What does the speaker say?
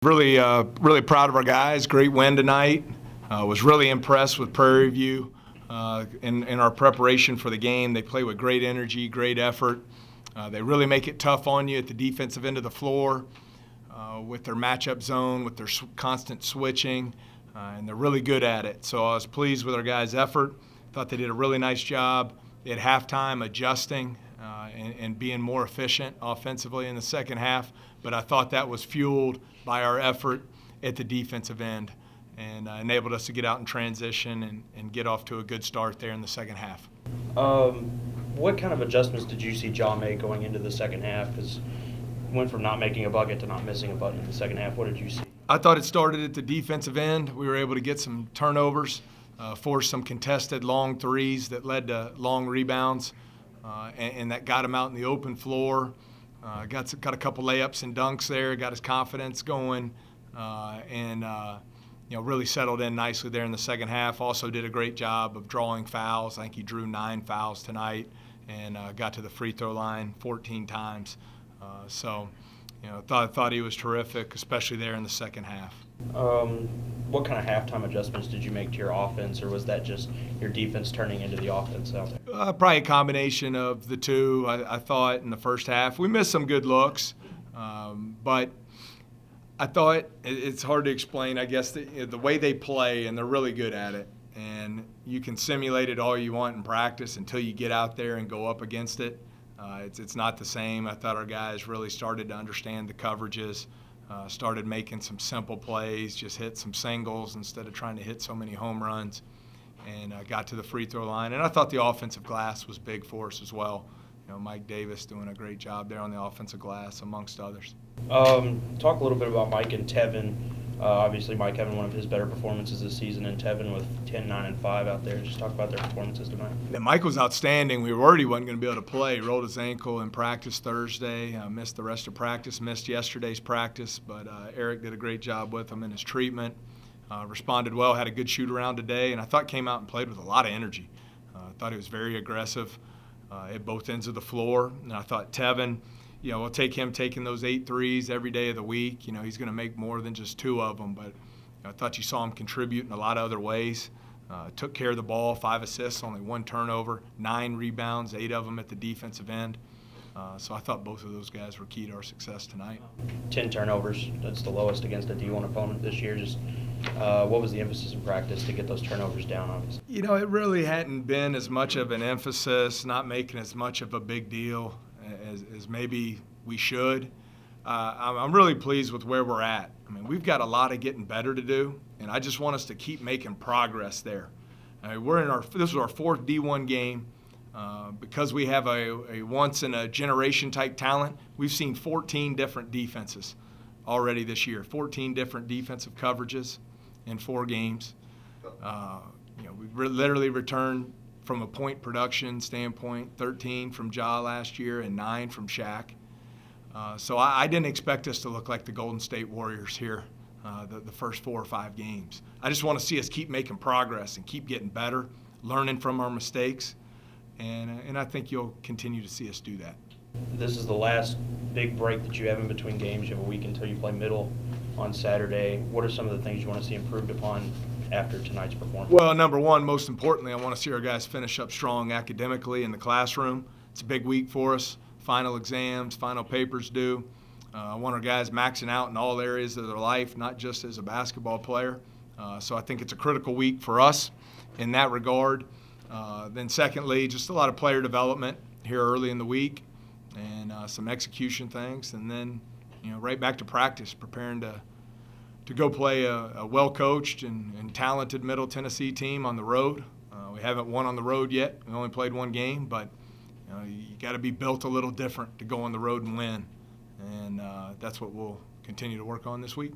Really proud of our guys. Great win tonight. Was really impressed with Prairie View in our preparation for the game. They play with great energy, great effort. They really make it tough on you at the defensive end of the floor with their matchup zone, with their constant switching, and they're really good at it. So I was pleased with our guys' effort. Thought they did a really nice job at halftime adjusting and being more efficient offensively in the second half. But I thought that was fueled by our effort at the defensive end and enabled us to get out in transition and get off to a good start there in the second half. What kind of adjustments did you see John make going into the second half? Because went from not making a bucket to not missing a bucket in the second half. What did you see? I thought it started at the defensive end. We were able to get some turnovers, force some contested long threes that led to long rebounds, and that got him out in the open floor. Got a couple layups and dunks there, got his confidence going, and really settled in nicely there in the second half. Also did a great job of drawing fouls. I think he drew 9 fouls tonight and got to the free throw line 14 times. Thought he was terrific, especially there in the second half. What kind of halftime adjustments did you make to your offense, or was that just your defense turning into the offense out there? Probably a combination of the two. I thought in the first half we missed some good looks, but I thought it's hard to explain. I guess the way they play, and they're really good at it. And you can simulate it all you want in practice until you get out there and go up against it. It's not the same. I thought our guys really started to understand the coverages, started making some simple plays, just hit some singles instead of trying to hit so many home runs, and got to the free throw line. And I thought the offensive glass was big for us as well. Mike Davis doing a great job there on the offensive glass, amongst others. Talk a little bit about Mike and Tevin. Obviously, Mike having one of his better performances this season, and Tevin with 10, 9, and 5 out there. Just talk about their performances tonight. Yeah, Mike was outstanding. We were worried he wasn't going to be able to play. He rolled his ankle in practice Thursday, missed the rest of practice, missed yesterday's practice, but Eric did a great job with him in his treatment. Responded well, had a good shoot around today, and I thought came out and played with a lot of energy. I thought he was very aggressive at both ends of the floor, and I thought Tevin, we'll take him taking those 8 threes every day of the week. He's going to make more than just 2 of them, but I thought you saw him contribute in a lot of other ways. Took care of the ball, 5 assists, only 1 turnover, 9 rebounds, 8 of them at the defensive end. So I thought both of those guys were key to our success tonight. 10 turnovers, that's the lowest against a D1 opponent this year. Just what was the emphasis in practice to get those turnovers down, obviously? It really hadn't been as much of an emphasis, not making as much of a big deal as maybe we should. I'm really pleased with where we're at. I mean, we've got a lot of getting better to do, and I just want us to keep making progress there. This is our 4th D1 game. Because we have a once-in-a-generation type talent, we've seen 14 different defenses already this year, 14 different defensive coverages in 4 games. We literally returned from a point production standpoint, 13 from Ja last year and 9 from Shaq. So I didn't expect us to look like the Golden State Warriors here the first 4 or 5 games. I just want to see us keep making progress and keep getting better, learning from our mistakes, and I think you'll continue to see us do that. This is the last big break that you have in between games. You have a week until you play Middle on Saturday. What are some of the things you want to see improved upon after tonight's performance? Well, number one, most importantly, I want to see our guys finish up strong academically in the classroom. It's a big week for us. Final exams, final papers due. I want our guys maxing out in all areas of their life, not just as a basketball player. So I think it's a critical week for us in that regard. Then secondly, just a lot of player development here early in the week and some execution things. And then, right back to practice, preparing to go play a well-coached and talented Middle Tennessee team on the road. We haven't won on the road yet. We only played 1 game, but you got to be built a little different to go on the road and win. And that's what we'll continue to work on this week.